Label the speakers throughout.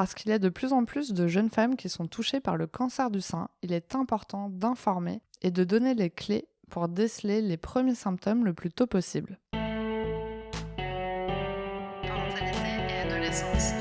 Speaker 1: Parce qu'il y a de plus en plus de jeunes femmes qui sont touchées par le cancer du sein, il est important d'informer et de donner les clés pour déceler les premiers symptômes le plus tôt possible. Parentalité et adolescence.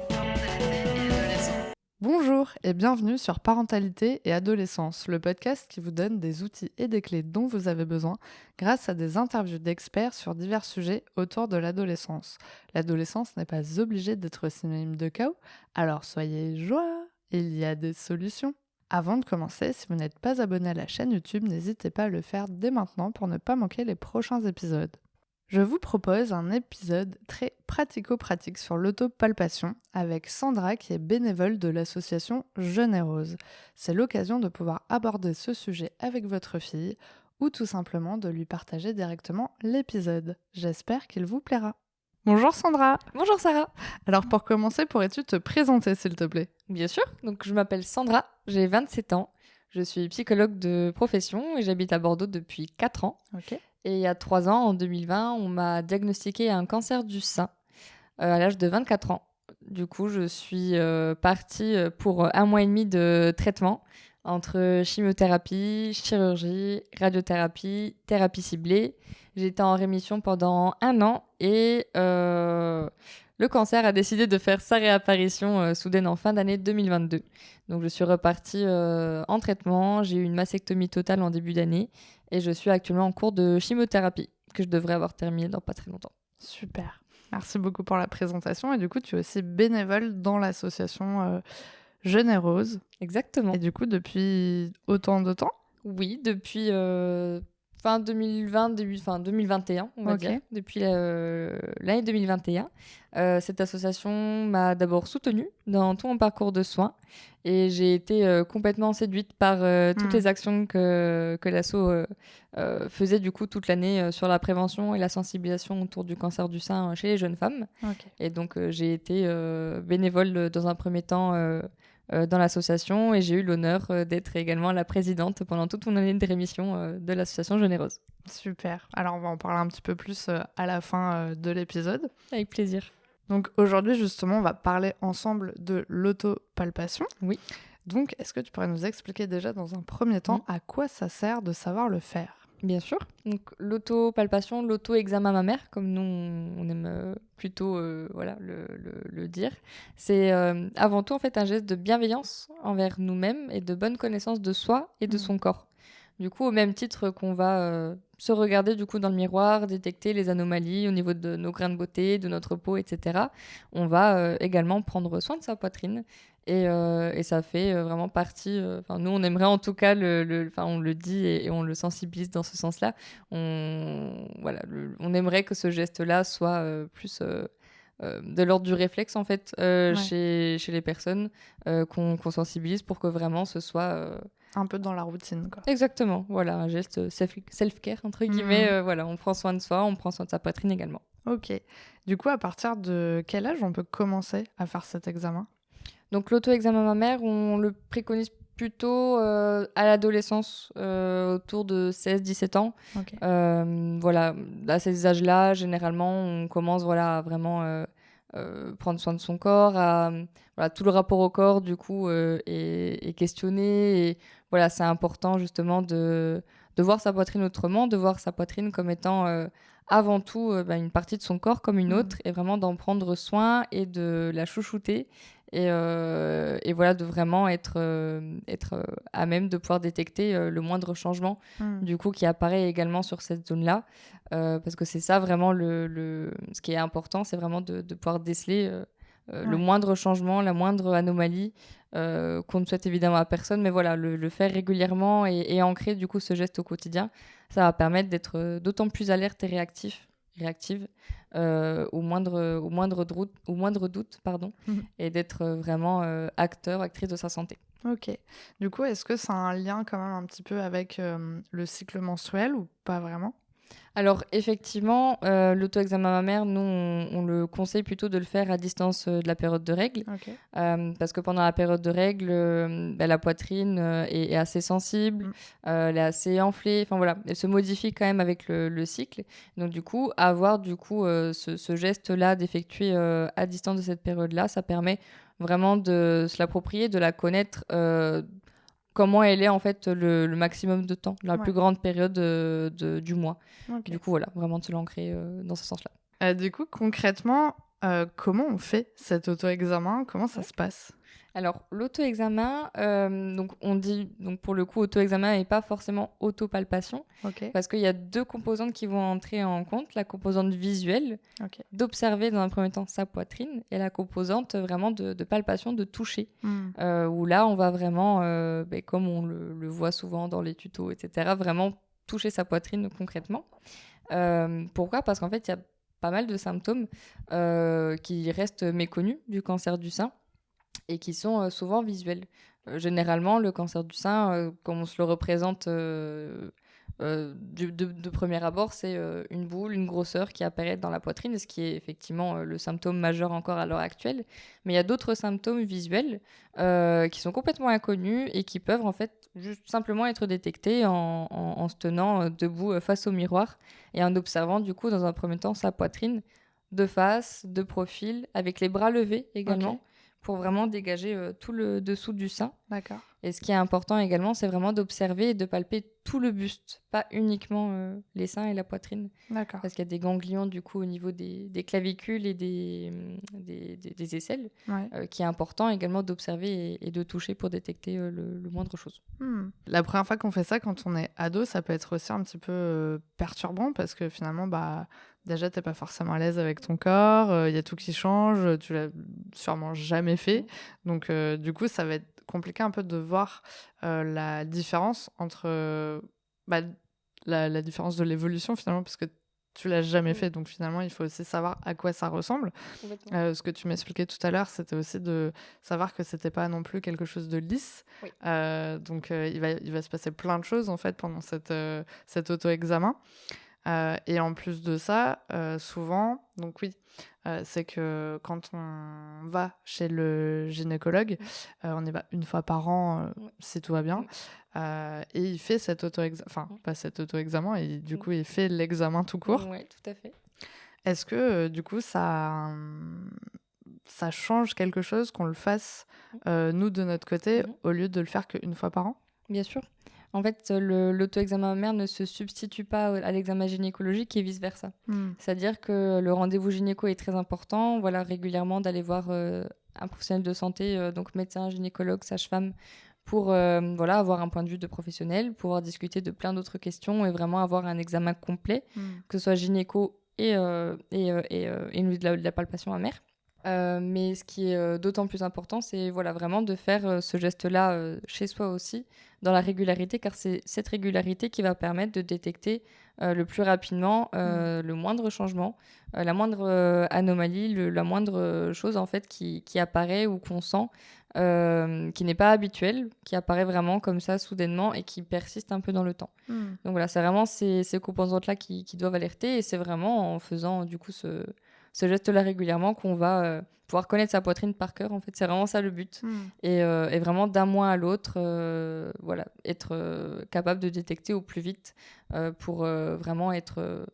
Speaker 1: Parentalité et adolescence. Bonjour et bienvenue sur Parentalité et adolescence, le podcast qui vous donne des outils et des clés dont vous avez besoin grâce à des interviews d'experts sur divers sujets autour de l'adolescence. L'adolescence n'est pas obligée d'être synonyme de chaos, alors soyez joie, il y a des solutions. Avant de commencer, si vous n'êtes pas abonné à la chaîne YouTube, n'hésitez pas à le faire dès maintenant pour ne pas manquer les prochains épisodes. Je vous propose un épisode très pratico-pratique sur l'autopalpation avec Sandra qui est bénévole de l'association Jeune et Rose. C'est l'occasion de pouvoir aborder ce sujet avec votre fille ou tout simplement de lui partager directement l'épisode. J'espère qu'il vous plaira. Bonjour Sandra.
Speaker 2: Bonjour Sarah.
Speaker 1: Alors pour commencer, pourrais-tu te présenter s'il te plaît ?
Speaker 2: Bien sûr, donc je m'appelle Sandra, j'ai 27 ans, je suis psychologue de profession et j'habite à Bordeaux depuis 4 ans.
Speaker 1: Ok.
Speaker 2: Et il y a 3 ans, en 2020, on m'a diagnostiqué un cancer du sein à l'âge de 24 ans. Du coup, je suis partie pour 1 mois et demi de traitement entre chimiothérapie, chirurgie, radiothérapie, thérapie ciblée. J'ai été en rémission pendant 1 an et le cancer a décidé de faire sa réapparition soudaine en fin d'année 2022. Donc je suis repartie en traitement, j'ai eu une mastectomie totale en début d'année et je suis actuellement en cours de chimiothérapie que je devrais avoir terminé dans pas très longtemps.
Speaker 1: Super. Merci beaucoup pour la présentation. Et du coup, tu es aussi bénévole dans l'association Jeune et Rose.
Speaker 2: Exactement.
Speaker 1: Et du coup, depuis autant de temps ?
Speaker 2: Oui, depuis fin 2020, fin 2021, on va
Speaker 1: Ok.
Speaker 2: dire, depuis l'année 2021. Cette association m'a d'abord soutenue dans tout mon parcours de soins et j'ai été complètement séduite par toutes les actions que l'asso faisait du coup toute l'année sur la prévention et la sensibilisation autour du cancer du sein chez les jeunes femmes.
Speaker 1: Ok.
Speaker 2: Et donc j'ai été bénévole dans un premier temps dans l'association et j'ai eu l'honneur d'être également la présidente pendant toute mon année de rémission de l'association Jeune et Rose.
Speaker 1: Super. Alors, on va en parler un petit peu plus à la fin de l'épisode.
Speaker 2: Avec plaisir.
Speaker 1: Donc, aujourd'hui, justement, on va parler ensemble de l'autopalpation.
Speaker 2: Oui.
Speaker 1: Donc, est-ce que tu pourrais nous expliquer déjà dans un premier temps à quoi ça sert de savoir le faire ?
Speaker 2: Bien sûr. Donc, l'autopalpation, l'auto-examen mammaire, comme nous, on aime plutôt le dire, c'est avant tout en fait un geste de bienveillance envers nous-mêmes et de bonne connaissance de soi et de son corps. Du coup, au même titre qu'on va se regarder du coup dans le miroir, détecter les anomalies au niveau de nos grains de beauté, de notre peau, etc., on va également prendre soin de sa poitrine. Et ça fait vraiment partie. Nous, on aimerait en tout cas, on le dit et on le sensibilise dans ce sens-là. On aimerait que ce geste-là soit plus de l'ordre du réflexe en fait chez les personnes, qu'on sensibilise pour que vraiment ce soit
Speaker 1: un peu dans la routine, quoi.
Speaker 2: Exactement, voilà, un geste self-care, entre guillemets. On prend soin de soi, on prend soin de sa poitrine également.
Speaker 1: Ok. Du coup, à partir de quel âge on peut commencer à faire cet examen ? Donc,
Speaker 2: l'auto-examen mammaire, on le préconise plutôt à l'adolescence, autour de 16-17 ans.
Speaker 1: Okay.
Speaker 2: À ces âges-là, généralement, on commence à vraiment prendre soin de son corps, tout le rapport au corps, du coup, est questionné. Et voilà, c'est important, justement, de voir sa poitrine autrement, de voir sa poitrine comme étant avant tout une partie de son corps comme une autre, et vraiment d'en prendre soin et de la chouchouter. Et de vraiment être à même de pouvoir détecter le moindre changement du coup qui apparaît également sur cette zone-là, parce que c'est ça vraiment ce qui est important, c'est vraiment de pouvoir déceler le moindre changement, la moindre anomalie qu'on ne souhaite évidemment à personne, mais voilà, le faire régulièrement et ancrer du coup ce geste au quotidien, ça va permettre d'être d'autant plus alerte et réactive au moindre doute, et d'être vraiment actrice de sa santé.
Speaker 1: Ok. Du coup, est-ce que ça a un lien quand même un petit peu avec le cycle menstruel ou pas vraiment ?
Speaker 2: Alors effectivement, l'auto-examen mammaire, nous, on le conseille plutôt de le faire à distance de la période de règles.
Speaker 1: Ok.
Speaker 2: Parce que pendant la période de règles, la poitrine est assez sensible, elle est assez enflée, enfin voilà, elle se modifie quand même avec le cycle. Donc du coup, avoir ce geste-là d'effectuer à distance de cette période-là, ça permet vraiment de se l'approprier, de la connaître comment elle est en fait le maximum de temps, la plus
Speaker 1: Ouais.
Speaker 2: grande période du mois.
Speaker 1: Ok.
Speaker 2: Du coup, voilà, vraiment de se l'ancrer dans ce sens-là.
Speaker 1: Du coup, concrètement, comment on fait cet auto-examen? Comment ça se passe?
Speaker 2: Alors, l'auto-examen, donc on dit, donc pour le coup, auto-examen et pas forcément auto-palpation,
Speaker 1: Ok.
Speaker 2: parce qu'il y a deux composantes qui vont entrer en compte. La composante visuelle,
Speaker 1: Ok.
Speaker 2: d'observer dans un premier temps sa poitrine, et la composante vraiment de palpation, de toucher,
Speaker 1: Hmm.
Speaker 2: où là, on va vraiment, comme on le voit souvent dans les tutos, etc., vraiment toucher sa poitrine concrètement. Pourquoi? Parce qu'en fait, il y a pas mal de symptômes qui restent méconnus du cancer du sein et qui sont souvent visuels. Généralement, le cancer du sein, comme on se le représente de premier abord, c'est une boule, une grosseur qui apparaît dans la poitrine, ce qui est effectivement le symptôme majeur encore à l'heure actuelle. Mais il y a d'autres symptômes visuels qui sont complètement inconnus et qui peuvent en fait juste simplement être détectés en se tenant debout face au miroir et en observant du coup dans un premier temps sa poitrine de face, de profil, avec les bras levés également.
Speaker 1: Ok.
Speaker 2: Pour vraiment dégager tout le dessous du sein.
Speaker 1: D'accord.
Speaker 2: Et ce qui est important également, c'est vraiment d'observer et de palper tout le buste, pas uniquement les seins et la poitrine.
Speaker 1: D'accord.
Speaker 2: Parce qu'il y a des ganglions du coup au niveau des clavicules et des aisselles,
Speaker 1: Ouais.
Speaker 2: qui est important également d'observer et de toucher pour détecter le moindre chose.
Speaker 1: La première fois qu'on fait ça, quand on est ado, ça peut être aussi un petit peu perturbant parce que finalement, bah, déjà, t'es pas forcément à l'aise avec ton corps, il y a tout qui change, tu l'as sûrement jamais fait. Donc, du coup, ça va être compliqué un peu de voir la différence entre bah, la différence de l'évolution finalement, parce que tu l'as jamais fait. Donc, finalement, il faut aussi savoir à quoi ça ressemble.
Speaker 2: Complètement.
Speaker 1: Ce que tu m'expliquais tout à l'heure, c'était aussi de savoir que c'était pas non plus quelque chose de lisse.
Speaker 2: Oui.
Speaker 1: Donc, il va se passer plein de choses en fait pendant cet auto-examen. Et en plus de ça, souvent, donc oui, c'est que quand on va chez le gynécologue, on y va une fois par an,
Speaker 2: Ouais.
Speaker 1: si tout va bien, et il fait cet auto-examen, enfin, pas cet auto-examen, et du coup, il fait l'examen tout court.
Speaker 2: Oui, tout à fait.
Speaker 1: Est-ce que, du coup, ça change quelque chose qu'on le fasse, nous, de notre côté,
Speaker 2: Mhm.
Speaker 1: au lieu de le faire qu'une fois par an?
Speaker 2: Bien sûr. En fait, l'auto-examen mammaire ne se substitue pas à l'examen gynécologique et vice-versa.
Speaker 1: Mmh.
Speaker 2: C'est-à-dire que le rendez-vous gynéco est très important. Voilà, régulièrement d'aller voir un professionnel de santé, donc médecin, gynécologue, sage-femme, pour voilà, avoir un point de vue de professionnel, pouvoir discuter de plein d'autres questions et vraiment avoir un examen complet,
Speaker 1: Mmh.
Speaker 2: que ce soit gynéco et de la palpation mammaire. Mais ce qui est d'autant plus important, c'est voilà, vraiment de faire ce geste-là chez soi aussi, dans la régularité, car c'est cette régularité qui va permettre de détecter le plus rapidement le moindre changement, la moindre anomalie, la moindre chose en fait qui apparaît ou qu'on sent, qui n'est pas habituelle, qui apparaît vraiment comme ça soudainement et qui persiste un peu dans le temps.
Speaker 1: Mmh.
Speaker 2: Donc voilà, c'est vraiment ces composantes-là qui doivent alerter et c'est vraiment en faisant du coup ce geste-là régulièrement qu'on va pouvoir connaître sa poitrine par cœur. En fait, c'est vraiment ça le but.
Speaker 1: Mmh.
Speaker 2: Et vraiment d'un mois à l'autre, voilà, être capable de détecter au plus vite pour vraiment être,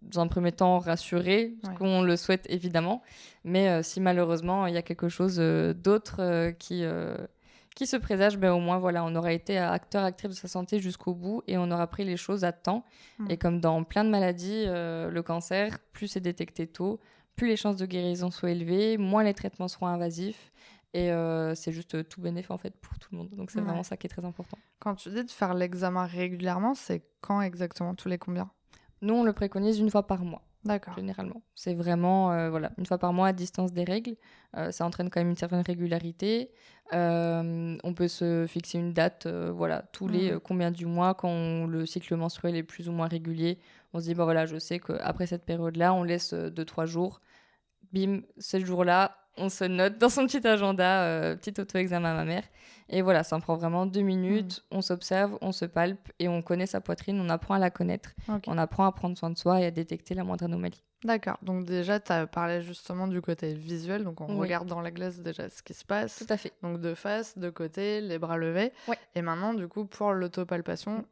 Speaker 2: dans un premier temps, rassuré, parce
Speaker 1: Ouais.
Speaker 2: qu'on le souhaite évidemment. Mais si malheureusement il y a quelque chose d'autre qui se présage, ben, au moins voilà, on aura été acteur, actrice de sa santé jusqu'au bout et on aura pris les choses à temps.
Speaker 1: Mmh.
Speaker 2: Et comme dans plein de maladies, le cancer, plus c'est détecté tôt, plus les chances de guérison sont élevées, moins les traitements seront invasifs. Et c'est juste tout bénéf en fait pour tout le monde. Donc c'est vraiment
Speaker 1: Ouais.
Speaker 2: ça qui est très important.
Speaker 1: Quand tu dis de faire l'examen régulièrement, c'est quand exactement? Tous les combien?
Speaker 2: Nous, on le préconise une fois par mois.
Speaker 1: D'accord.
Speaker 2: Généralement. C'est vraiment voilà, une fois par mois à distance des règles. Ça entraîne quand même une certaine régularité. On peut se fixer une date, voilà, tous les combien du mois, quand le cycle menstruel est plus ou moins régulier. On se dit, voilà, je sais qu'après cette période-là, on laisse 2-3 jours. Bim, ces jours-là, on se note dans son petit agenda, petit auto-examen mammaire. Et voilà, ça en prend vraiment 2 minutes. On s'observe, on se palpe et on connaît sa poitrine. On apprend à la connaître.
Speaker 1: Ok.
Speaker 2: On apprend à prendre soin de soi et à détecter la moindre anomalie.
Speaker 1: D'accord. Donc déjà, tu as parlé justement du côté visuel. Donc on
Speaker 2: Oui,
Speaker 1: regarde dans la glace déjà ce qui se
Speaker 2: tout
Speaker 1: passe.
Speaker 2: à fait.
Speaker 1: Donc de face, de côté, les bras levés.
Speaker 2: Ouais.
Speaker 1: Et maintenant, du coup, pour l'autopalpation,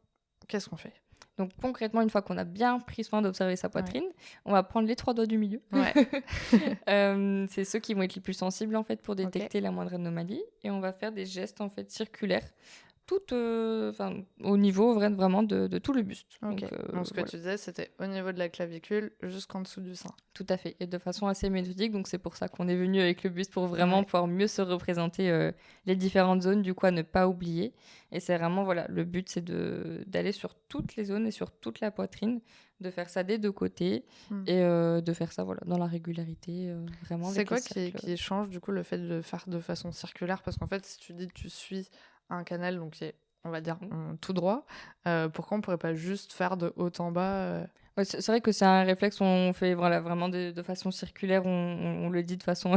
Speaker 1: qu'est-ce qu'on fait?
Speaker 2: Donc concrètement, une fois qu'on a bien pris soin d'observer sa poitrine, on va prendre les 3 doigts du milieu.
Speaker 1: Ouais.
Speaker 2: C'est ceux qui vont être les plus sensibles en fait pour
Speaker 1: Ok.
Speaker 2: détecter la moindre anomalie. Et on va faire des gestes en fait circulaires, au niveau vraiment de tout le buste.
Speaker 1: Ok. Donc ce que
Speaker 2: Voilà.
Speaker 1: tu disais, c'était au niveau de la clavicule jusqu'en dessous du sein.
Speaker 2: Tout à fait, et de façon assez méthodique, donc c'est pour ça qu'on est venu avec le buste pour vraiment
Speaker 1: Ouais.
Speaker 2: pouvoir mieux se représenter les différentes zones, du coup à ne pas oublier. Et c'est vraiment, voilà, le but c'est d'aller sur toutes les zones et sur toute la poitrine, de faire ça des deux côtés
Speaker 1: Hmm.
Speaker 2: et de faire ça voilà, dans la régularité, vraiment
Speaker 1: C'est
Speaker 2: avec
Speaker 1: quoi
Speaker 2: les cercles.
Speaker 1: qui change du coup le fait de faire de façon circulaire? Parce qu'en fait, si tu dis que tu suis un canal donc qui est, on va dire, tout droit, pourquoi on pourrait pas juste faire de haut en bas?
Speaker 2: Ouais, c'est vrai que c'est un réflexe qu'on fait voilà, vraiment de façon circulaire, on le dit de façon,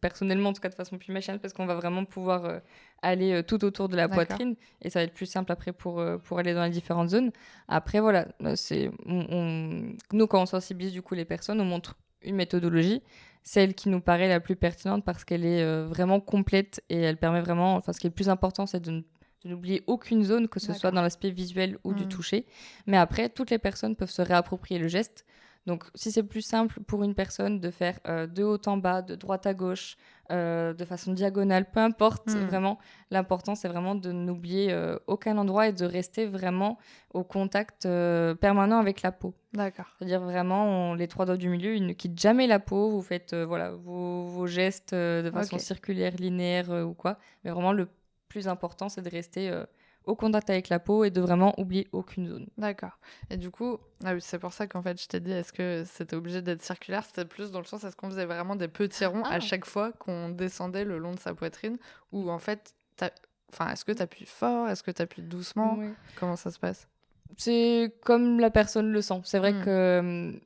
Speaker 2: personnellement en tout cas de façon plus machinale, parce qu'on va vraiment pouvoir aller tout autour de la
Speaker 1: D'accord.
Speaker 2: poitrine, et ça va être plus simple après pour aller dans les différentes zones. Après voilà, nous quand on sensibilise du coup les personnes, on montre une méthodologie, celle qui nous paraît la plus pertinente parce qu'elle est vraiment complète et elle permet vraiment, enfin ce qui est le plus important c'est de n'oublier aucune zone, que ce soit
Speaker 1: D'accord.
Speaker 2: dans l'aspect visuel ou du
Speaker 1: Hmm.
Speaker 2: toucher. Mais après, toutes les personnes peuvent se réapproprier le geste. Donc, si c'est plus simple pour une personne de faire de haut en bas, de droite à gauche, de façon diagonale, peu importe, vraiment, l'important, c'est vraiment de n'oublier aucun endroit et de rester vraiment au contact permanent avec la peau.
Speaker 1: D'accord.
Speaker 2: C'est-à-dire vraiment, les 3 doigts du milieu, ils ne quittent jamais la peau. Vous faites voilà, vos gestes de façon
Speaker 1: Ok.
Speaker 2: circulaire, linéaire ou quoi. Mais vraiment, le plus important, c'est de rester au contact avec la peau et de vraiment oublier aucune zone.
Speaker 1: D'accord. Et du coup, ah oui, c'est pour ça qu'en fait, je t'ai dit, est-ce que c'était obligé d'être circulaire? C'était plus dans le sens, est-ce qu'on faisait vraiment des petits ronds à
Speaker 2: Ah.
Speaker 1: chaque fois qu'on descendait le long de sa poitrine? Ou en fait, enfin, est-ce que t'appuies fort? Est-ce que t'appuies doucement?
Speaker 2: Oui.
Speaker 1: Comment ça se passe?
Speaker 2: C'est comme la personne le sent. C'est vrai
Speaker 1: Hmm.
Speaker 2: que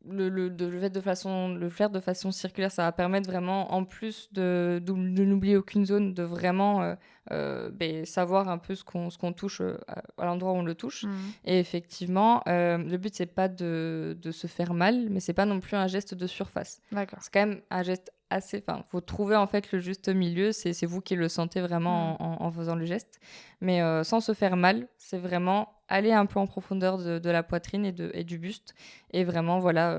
Speaker 2: le faire de façon circulaire, ça va permettre vraiment, en plus de n'oublier aucune zone, de vraiment savoir un peu ce qu'on touche à l'endroit où on le touche.
Speaker 1: Hmm.
Speaker 2: Et effectivement, le but, c'est pas de se faire mal, mais c'est pas non plus un geste de surface.
Speaker 1: D'accord.
Speaker 2: C'est quand même un geste assez... Enfin, faut trouver en fait le juste milieu. C'est vous qui le sentez vraiment en faisant le geste. Mais sans se faire mal, c'est vraiment aller un peu en profondeur de la poitrine et du buste et vraiment, voilà,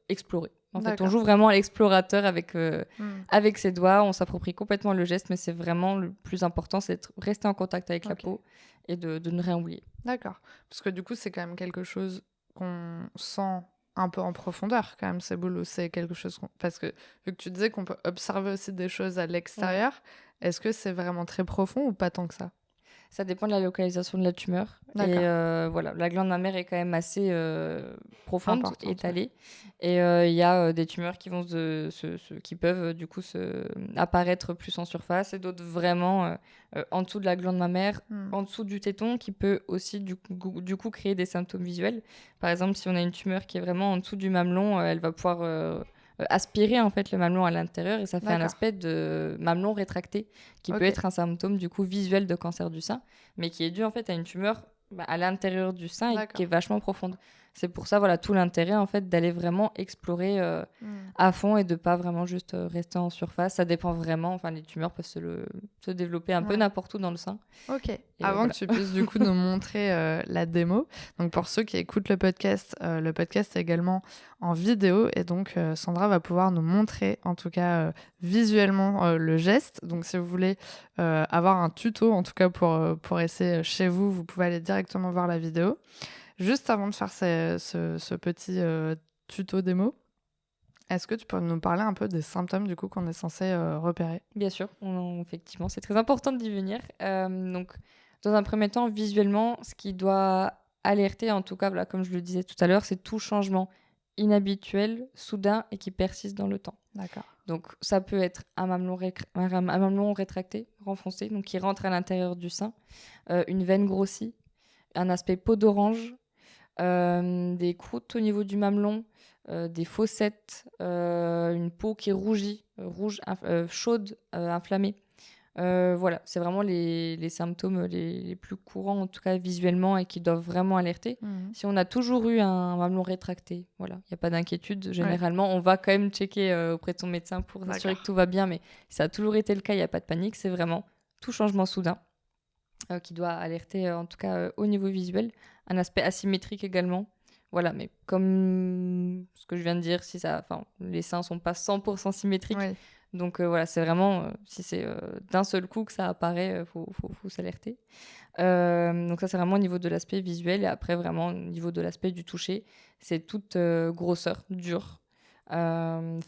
Speaker 2: explorer. En fait, on
Speaker 1: D'accord.
Speaker 2: joue vraiment à l'explorateur avec
Speaker 1: Hmm.
Speaker 2: avec ses doigts, on s'approprie complètement le geste, mais c'est vraiment le plus important, c'est de rester en contact avec la
Speaker 1: Ok.
Speaker 2: peau et de ne rien oublier.
Speaker 1: D'accord. Parce que du coup, c'est quand même quelque chose qu'on sent un peu en profondeur, quand même, ces boules, c'est quelque chose Parce que, vu que tu disais qu'on peut observer aussi des choses à l'extérieur, est-ce que c'est vraiment très profond ou pas tant que ça?
Speaker 2: Ça dépend de la localisation de la tumeur. Et
Speaker 1: D'accord.
Speaker 2: voilà, la glande mammaire est quand même assez profonde,
Speaker 1: Importante, ouais.
Speaker 2: étalée. Et il y a des tumeurs qui vont qui peuvent du coup apparaître plus en surface et d'autres vraiment en dessous de la glande mammaire,
Speaker 1: Hmm.
Speaker 2: en dessous du téton, qui peut aussi du coup créer des symptômes visuels. Par exemple, si on a une tumeur qui est vraiment en dessous du mamelon, elle va pouvoir aspirer en fait le mamelon à l'intérieur et ça fait un
Speaker 1: D'accord.
Speaker 2: aspect de mamelon rétracté qui peut
Speaker 1: Ok.
Speaker 2: être un symptôme du coup visuel de cancer du sein, mais qui est dû en fait à une tumeur à l'intérieur du sein et qui
Speaker 1: D'accord.
Speaker 2: est vachement profonde. C'est pour ça, voilà, tout l'intérêt en fait d'aller vraiment explorer à fond et de pas vraiment juste rester en surface. Ça dépend vraiment, enfin les tumeurs peuvent se développer un peu
Speaker 1: Ouais.
Speaker 2: n'importe où dans le sein.
Speaker 1: Ok.
Speaker 2: Et
Speaker 1: Avant
Speaker 2: voilà.
Speaker 1: que tu puisses du coup nous montrer la démo, donc pour ceux qui écoutent le podcast est également en vidéo et donc Sandra va pouvoir nous montrer en tout cas visuellement le geste. Donc si vous voulez avoir un tuto en tout cas pour essayer chez vous, vous pouvez aller directement voir la vidéo. Juste avant de faire ce petit tuto démo, est-ce que tu peux nous parler un peu des symptômes du coup qu'on est censé repérer?
Speaker 2: Bien sûr, effectivement, c'est très important d'y venir. Donc, dans un premier temps, visuellement, ce qui doit alerter, en tout cas, voilà, comme je le disais tout à l'heure, c'est tout changement inhabituel, soudain et qui persiste dans le temps.
Speaker 1: D'accord.
Speaker 2: Donc, ça peut être un mamelon rétracté, renfoncé, donc qui rentre à l'intérieur du sein, une veine grossie, un aspect peau d'orange, des croûtes au niveau du mamelon, des fossettes, une peau qui est rougie, chaude, inflammée. Voilà, c'est vraiment les symptômes les plus courants, en tout cas visuellement, et qui doivent vraiment alerter. Si on a toujours eu un mamelon rétracté, voilà, il n'y a pas d'inquiétude. Généralement, on va quand même checker auprès de son médecin pour s'assurer que tout va bien, mais si ça a toujours été le cas, il n'y a pas de panique. C'est vraiment tout changement soudain qui doit alerter, en tout cas au niveau visuel. Un aspect asymétrique également. Voilà, mais comme ce que je viens de dire, les seins ne sont pas 100% symétriques.
Speaker 1: Oui.
Speaker 2: Donc voilà, c'est vraiment, si c'est d'un seul coup que ça apparaît, faut s'alerter. Donc ça, c'est vraiment au niveau de l'aspect visuel. Et après, vraiment, au niveau de l'aspect du toucher, c'est toute grosseur, dure,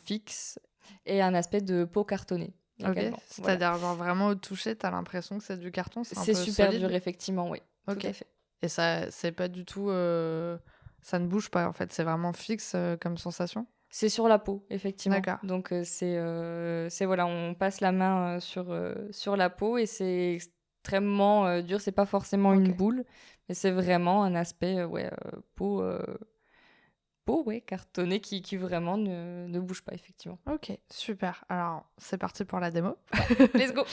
Speaker 2: fixe, et un aspect de peau cartonnée également.
Speaker 1: C'est-à-dire genre vraiment au toucher, t'as l'impression que c'est du carton, c'est un peu
Speaker 2: super
Speaker 1: solide.
Speaker 2: dur, effectivement, oui. Tout à fait.
Speaker 1: Et ça, c'est pas du tout... ça ne bouge pas, en fait. C'est vraiment fixe comme sensation.
Speaker 2: C'est sur la peau, effectivement.
Speaker 1: D'accord.
Speaker 2: Donc, c'est voilà, on passe la main sur la peau et c'est extrêmement dur. C'est pas forcément une boule, mais c'est vraiment un aspect, peau, cartonnée qui vraiment ne bouge pas, effectivement.
Speaker 1: Ok, super. Alors, c'est parti pour la démo.
Speaker 2: Let's go.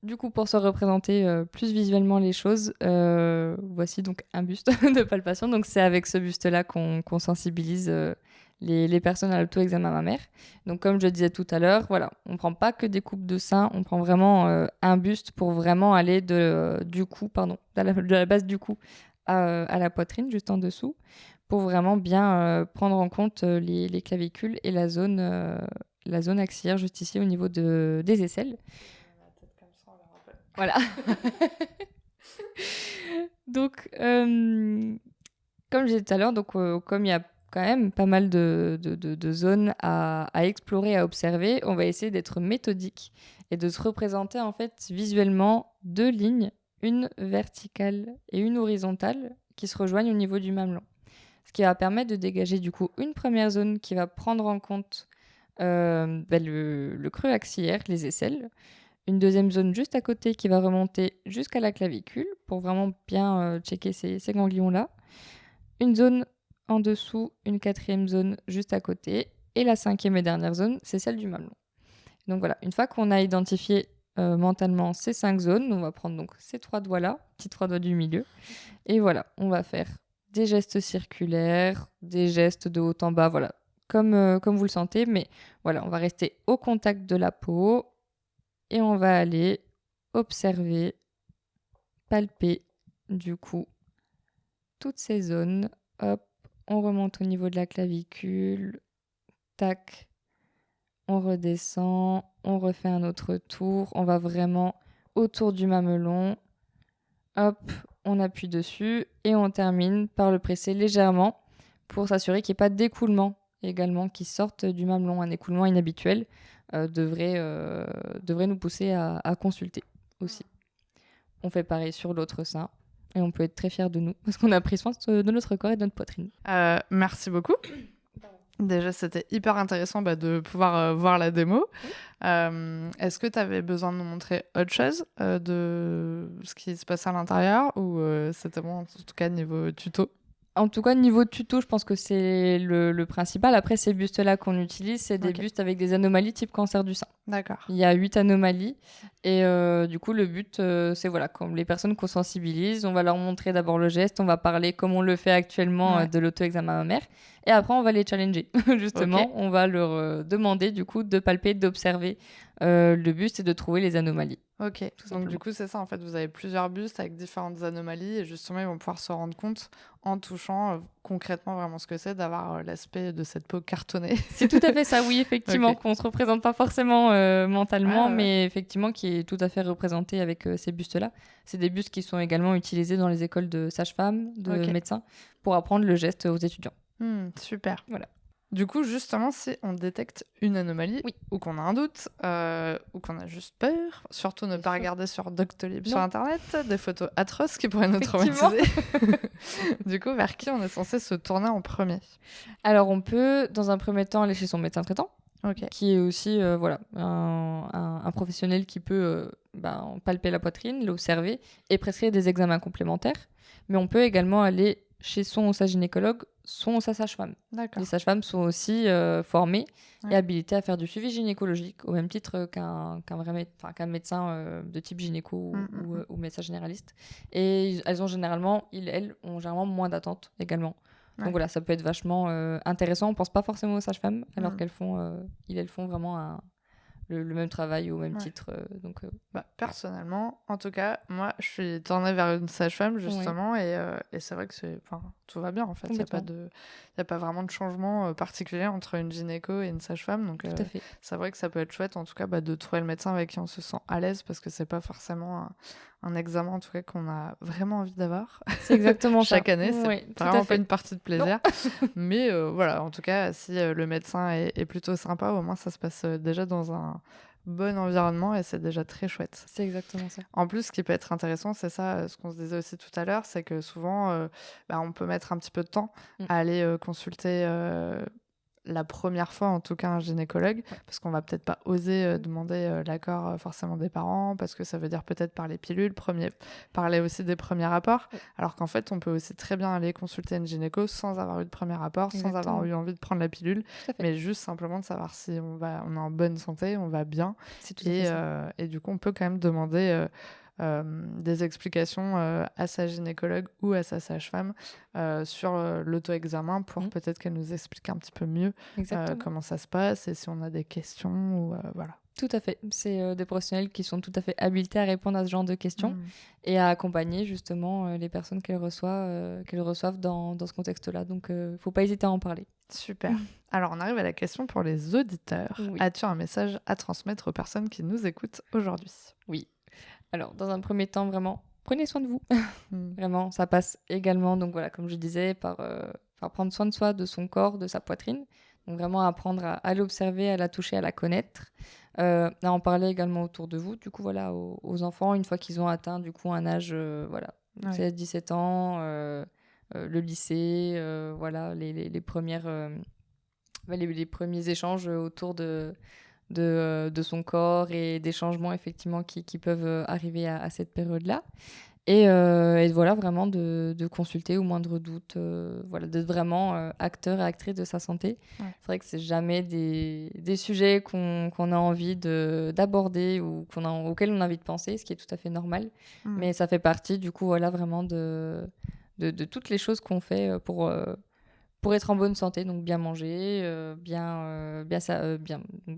Speaker 2: Du coup, pour se représenter plus visuellement les choses, voici donc un buste de palpation. Donc, c'est avec ce buste-là qu'on sensibilise les personnes à l'auto-examen mammaire. Donc, comme je le disais tout à l'heure, voilà, on ne prend pas que des coupes de seins, on prend vraiment un buste pour vraiment aller de la base du cou à la poitrine, juste en dessous, pour vraiment bien prendre en compte les clavicules et la zone axillaire, juste ici au niveau des aisselles. Voilà. Donc, comme je disais tout à l'heure, comme il y a quand même pas mal de zones à explorer, à observer, on va essayer d'être méthodique et de se représenter en fait visuellement 2 lignes, une verticale et une horizontale, qui se rejoignent au niveau du mamelon. Ce qui va permettre de dégager du coup une première zone qui va prendre en compte le creux axillaire, les aisselles. Une deuxième zone juste à côté qui va remonter jusqu'à la clavicule pour vraiment bien checker ces ganglions-là. Une zone en dessous, une 4e zone juste à côté. Et la 5e et dernière zone, c'est celle du mamelon. Donc voilà, une fois qu'on a identifié mentalement ces 5 zones, on va prendre donc ces 3 doigts-là, petits 3 doigts du milieu. Et voilà, on va faire des gestes circulaires, des gestes de haut en bas, voilà, comme vous le sentez. Mais voilà, on va rester au contact de la peau. Et on va aller observer, palper, du coup, toutes ces zones. Hop, on remonte au niveau de la clavicule. Tac, on redescend. On refait un autre tour. On va vraiment autour du mamelon. Hop, on appuie dessus. Et on termine par le presser légèrement pour s'assurer qu'il n'y ait pas d'écoulement également qui sorte du mamelon. Un écoulement inhabituel devrait nous pousser à consulter aussi. On fait pareil sur l'autre sein et on peut être très fiers de nous parce qu'on a pris soin de notre corps et de notre poitrine.
Speaker 1: Merci beaucoup. Déjà, c'était hyper intéressant de pouvoir voir la démo. Est-ce que tu avais besoin de nous montrer autre chose de ce qui se passe à l'intérieur ou c'était bon, en tout cas niveau tuto?
Speaker 2: En tout cas, niveau tuto, je pense que c'est le principal. Après, ces bustes-là qu'on utilise, c'est des bustes avec des anomalies type cancer du sein.
Speaker 1: D'accord.
Speaker 2: Il y a 8 anomalies. Et du coup, le but, c'est voilà, comme les personnes qu'on sensibilise, on va leur montrer d'abord le geste, on va parler comme on le fait actuellement de l'auto-examen mammaire. Et après, on va les challenger. Justement, on va leur demander du coup de palper, d'observer le buste et de trouver les anomalies.
Speaker 1: Ok, donc du coup c'est ça en fait, vous avez plusieurs bustes avec différentes anomalies et justement ils vont pouvoir se rendre compte en touchant concrètement vraiment ce que c'est d'avoir l'aspect de cette peau cartonnée.
Speaker 2: C'est tout à fait ça, oui, effectivement, qu'on ne se représente pas forcément mentalement, mais effectivement qui est tout à fait représenté avec ces bustes-là. C'est des bustes qui sont également utilisés dans les écoles de sages-femmes, de médecins, pour apprendre le geste aux étudiants.
Speaker 1: Super.
Speaker 2: Voilà.
Speaker 1: Du coup, justement, si on détecte une anomalie, ou qu'on a un doute, ou qu'on a juste peur, surtout ne pas regarder sur Doctolib sur Internet, des photos atroces qui pourraient nous traumatiser. Du coup, vers qui on est censé se tourner en premier?
Speaker 2: Alors, on peut, dans un premier temps, aller chez son médecin traitant, qui est aussi un professionnel qui peut palper la poitrine, l'observer et prescrire des examens complémentaires. Mais on peut également aller chez son ou sa gynécologue, son ou sa sage-femme.
Speaker 1: D'accord.
Speaker 2: Les sages-femmes sont aussi formées
Speaker 1: Ouais.
Speaker 2: et habilitées à faire du suivi gynécologique, au même titre qu'un médecin de type gynéco ou médecin généraliste. Et elles ont elles ont généralement moins d'attentes également.
Speaker 1: Ouais.
Speaker 2: Donc voilà, ça peut être vachement intéressant. On pense pas forcément aux sages-femmes, alors
Speaker 1: Mm.
Speaker 2: qu'elles font, elles font vraiment le même travail au même
Speaker 1: Ouais.
Speaker 2: titre.
Speaker 1: Bah, personnellement, en tout cas, moi, je suis tournée vers une sage-femme,
Speaker 2: Ouais,
Speaker 1: justement, et c'est vrai que tout va bien, en fait. Il n'y a
Speaker 2: complètement.
Speaker 1: y a pas vraiment de changement particulier entre une gynéco et une sage-femme. Donc,
Speaker 2: Tout à fait.
Speaker 1: c'est vrai que ça peut être chouette, en tout cas, de trouver le médecin avec qui on se sent à l'aise, parce que c'est pas forcément un examen, en tout cas, qu'on a vraiment envie d'avoir
Speaker 2: C'est exactement ça.
Speaker 1: chaque année.
Speaker 2: Ouais,
Speaker 1: C'est
Speaker 2: tout à
Speaker 1: vraiment pas
Speaker 2: fait.
Speaker 1: une partie de plaisir. Mais voilà, en tout cas, si le médecin est plutôt sympa, au moins, ça se passe déjà dans un bon environnement et c'est déjà très chouette.
Speaker 2: C'est exactement ça.
Speaker 1: En plus, ce qui peut être intéressant, c'est ça, ce qu'on se disait aussi tout à l'heure, c'est que souvent, on peut mettre un petit peu de temps
Speaker 2: Mm.
Speaker 1: à aller consulter la première fois, en tout cas, un gynécologue,
Speaker 2: Ouais.
Speaker 1: parce qu'on va peut-être pas oser demander l'accord forcément des parents, parce que ça veut dire peut-être parler pilules, parler aussi des premiers rapports,
Speaker 2: Ouais.
Speaker 1: alors qu'en fait, on peut aussi très bien aller consulter une gynéco sans avoir eu de premier rapport, sans avoir
Speaker 2: Exactement.
Speaker 1: eu envie de prendre la pilule,
Speaker 2: Tout à fait.
Speaker 1: mais juste simplement de savoir si on est en bonne santé, on va bien,
Speaker 2: C'est tout à fait ça.
Speaker 1: et du coup, on peut quand même demander des explications à sa gynécologue ou à sa sage-femme sur l'auto-examen pour
Speaker 2: Mm.
Speaker 1: peut-être qu'elle nous explique un petit peu mieux
Speaker 2: Exactement.
Speaker 1: comment ça se passe et si on a des questions ou voilà.
Speaker 2: Tout à fait. C'est des professionnels qui sont tout à fait habilités à répondre à ce genre de questions
Speaker 1: Mm.
Speaker 2: et à accompagner justement les personnes qu'elles reçoivent dans ce contexte-là. Donc, faut pas hésiter à en parler.
Speaker 1: Super. Alors, on arrive à la question pour les auditeurs.
Speaker 2: Oui.
Speaker 1: As-tu un message à transmettre aux personnes qui nous écoutent aujourd'hui?
Speaker 2: Oui. Alors, dans un premier temps, vraiment, prenez soin de vous.
Speaker 1: Mm.
Speaker 2: Vraiment, ça passe également, donc voilà, comme je disais, par prendre soin de soi, de son corps, de sa poitrine. Donc vraiment apprendre à l'observer, à la toucher, à la connaître. À en parler également autour de vous, du coup, voilà, aux enfants, une fois qu'ils ont atteint, du coup, un âge, voilà,
Speaker 1: Ouais.
Speaker 2: 16-17 ans, le lycée, voilà, les premières, les premiers échanges autour de son corps et des changements, effectivement, qui peuvent arriver à cette période-là. Et voilà, vraiment de consulter au moindre doute, voilà, d'être vraiment acteur et actrice de sa santé.
Speaker 1: Ouais.
Speaker 2: C'est vrai que c'est jamais des sujets qu'on a envie d'aborder ou auxquels on a envie de penser, ce qui est tout à fait normal.
Speaker 1: Mm.
Speaker 2: Mais ça fait partie, du coup, voilà, vraiment de toutes les choses qu'on fait pour être en bonne santé, donc bien manger, bien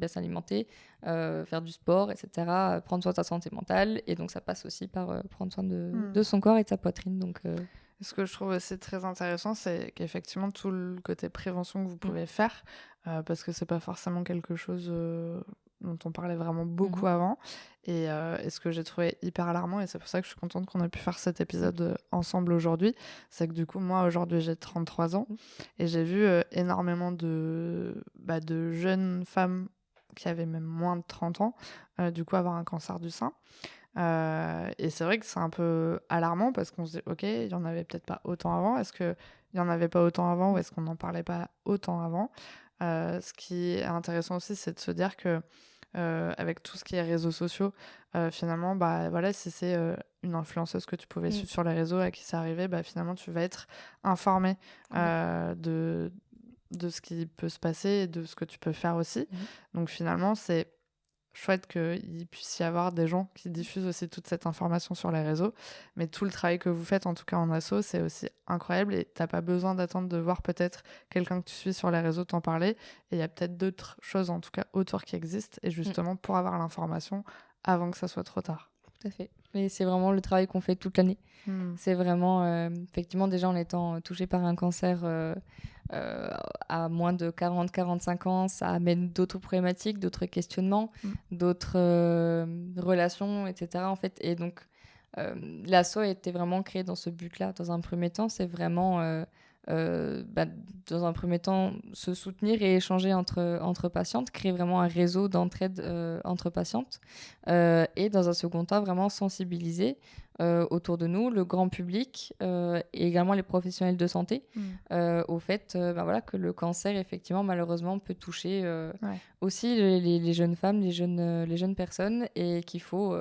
Speaker 2: s'alimenter, faire du sport, etc., prendre soin de sa santé mentale. Et donc, ça passe aussi par prendre soin de son corps et de sa poitrine. Donc,
Speaker 1: Ce que je trouve aussi très intéressant, c'est qu'effectivement, tout le côté prévention que vous pouvez faire, parce que c'est pas forcément quelque chose dont on parlait vraiment beaucoup avant, et ce que j'ai trouvé hyper alarmant, et c'est pour ça que je suis contente qu'on ait pu faire cet épisode ensemble aujourd'hui, c'est que du coup, moi, aujourd'hui, j'ai 33 ans, et j'ai vu énormément de jeunes femmes qui avaient même moins de 30 ans, du coup, avoir un cancer du sein. Et c'est vrai que c'est un peu alarmant parce qu'on se dit, ok, il n'y en avait peut-être pas autant avant. Est-ce qu'il n'y en avait pas autant avant ou est-ce qu'on n'en parlait pas autant avant? Ce qui est intéressant aussi, c'est de se dire que avec tout ce qui est réseaux sociaux, finalement, bah, voilà, si c'est une influenceuse que tu pouvais suivre sur les réseaux à qui ça arrivait, bah, finalement, tu vas être informé de ce qui peut se passer et de ce que tu peux faire aussi. Donc finalement, c'est chouette qu'il puisse y avoir des gens qui diffusent aussi toute cette information sur les réseaux. Mais tout le travail que vous faites, en tout cas en asso, c'est aussi incroyable et t'as pas besoin d'attendre de voir peut-être quelqu'un que tu suis sur les réseaux t'en parler. Et il y a peut-être d'autres choses, en tout cas autour, qui existent. Et justement, pour avoir l'information avant que ça soit trop tard.
Speaker 2: Tout à fait. Et c'est vraiment le travail qu'on fait toute l'année. C'est vraiment, effectivement, déjà en étant touché par un cancer à moins de 40-45 ans, ça amène d'autres problématiques, d'autres questionnements, d'autres relations, etc. En fait. Et donc, l'asso a été vraiment créé dans ce but-là. Dans un premier temps, c'est vraiment, dans un premier temps, se soutenir et échanger entre patientes, créer vraiment un réseau d'entraide entre patientes. Et dans un second temps, vraiment sensibiliser autour de nous, le grand public et également les professionnels de santé au fait voilà, que le cancer, effectivement, malheureusement, peut toucher aussi les jeunes femmes, les jeunes personnes et qu'il faut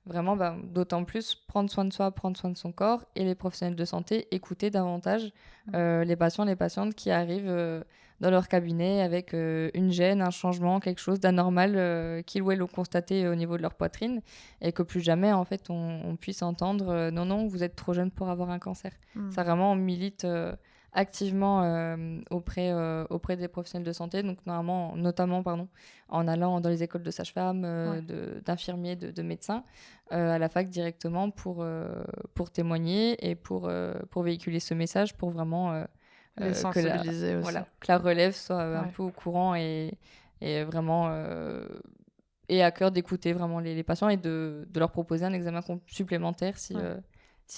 Speaker 2: vraiment, d'autant plus prendre soin de soi, prendre soin de son corps, et les professionnels de santé écouter davantage les patients, les patientes qui arrivent dans leur cabinet avec une gêne, un changement, quelque chose d'anormal qu'ils ou elles ont constaté au niveau de leur poitrine, et que plus jamais, en fait, on puisse entendre non, non, vous êtes trop jeune pour avoir un cancer. Ça, vraiment, on milite activement auprès des professionnels de santé, donc notamment en allant dans les écoles de sages-femmes, d'infirmiers, de médecins, à la fac directement pour témoigner et pour véhiculer ce message, pour vraiment
Speaker 1: les sensibiliser aussi.
Speaker 2: Voilà, que la relève soit un peu au courant et vraiment et à cœur d'écouter vraiment les patients et de leur proposer un examen supplémentaire s'il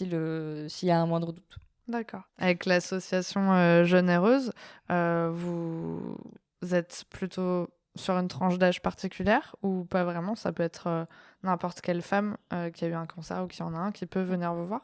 Speaker 2: y a un moindre doute.
Speaker 1: D'accord. Avec l'association Généreuse, vous êtes plutôt sur une tranche d'âge particulière ou pas vraiment? Ça peut être n'importe quelle femme qui a eu un cancer ou qui en a un qui peut venir vous voir?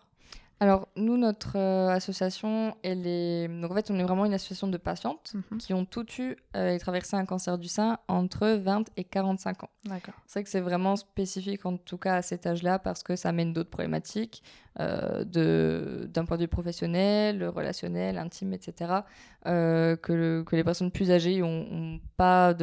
Speaker 2: Alors, nous, notre association, donc en fait, on est vraiment une association de patientes qui ont toutes eu et traversé un cancer du sein entre 20 et 45 ans.
Speaker 1: D'accord.
Speaker 2: C'est vrai que c'est vraiment spécifique, en tout cas à cet âge-là, parce que ça amène d'autres problématiques d'un point de vue professionnel, relationnel, intime, etc., que les personnes plus âgées ont pas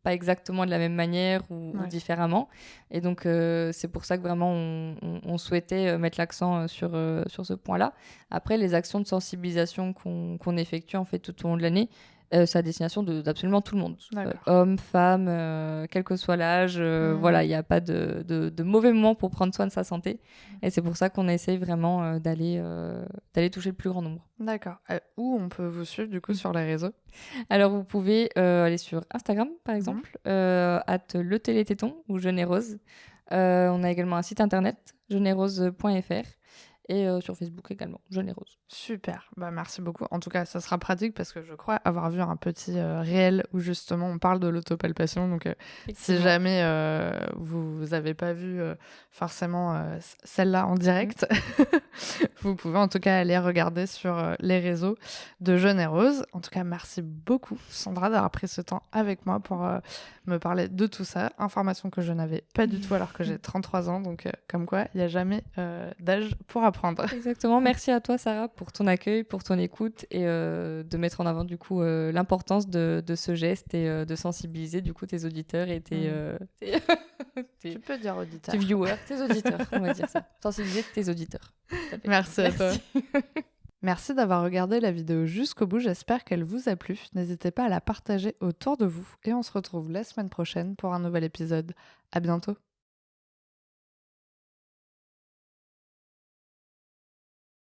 Speaker 2: exactement de la même manière ou différemment. Et donc, c'est pour ça que vraiment, on souhaitait mettre l'accent sur ce point-là. Après, les actions de sensibilisation qu'on effectue en fait tout au long de l'année, c'est à destination d'absolument tout le monde. Hommes, femmes, quel que soit l'âge. Voilà, il n'y a pas de mauvais moment pour prendre soin de sa santé. Et c'est pour ça qu'on essaye vraiment d'aller toucher le plus grand nombre.
Speaker 1: D'accord. Où on peut vous suivre du coup sur les réseaux?
Speaker 2: Alors, vous pouvez aller sur Instagram, par exemple, @letélététon ou Générose. On a également un site internet, générose.fr. Et sur Facebook également, Générose.
Speaker 1: Super, merci beaucoup. En tout cas, ça sera pratique parce que je crois avoir vu un petit réel où justement on parle de l'autopalpation. Donc si jamais vous n'avez pas vu forcément celle-là en direct, vous pouvez en tout cas aller regarder sur les réseaux de Généreuse. En tout cas, merci beaucoup Sandra d'avoir pris ce temps avec moi pour me parler de tout ça. Information que je n'avais pas du tout alors que j'ai 33 ans. Donc comme quoi, il n'y a jamais d'âge pour apprendre.
Speaker 2: Exactement. Merci à toi Sarah pour ton accueil, pour ton écoute et de mettre en avant du coup l'importance de ce geste et de sensibiliser du coup tes auditeurs et
Speaker 1: tu peux dire auditeurs.
Speaker 2: Tes viewers, tes auditeurs, on va dire ça. Sensibiliser tes auditeurs.
Speaker 1: Merci à toi. Merci d'avoir regardé la vidéo jusqu'au bout, j'espère qu'elle vous a plu. N'hésitez pas à la partager autour de vous et on se retrouve la semaine prochaine pour un nouvel épisode. À bientôt.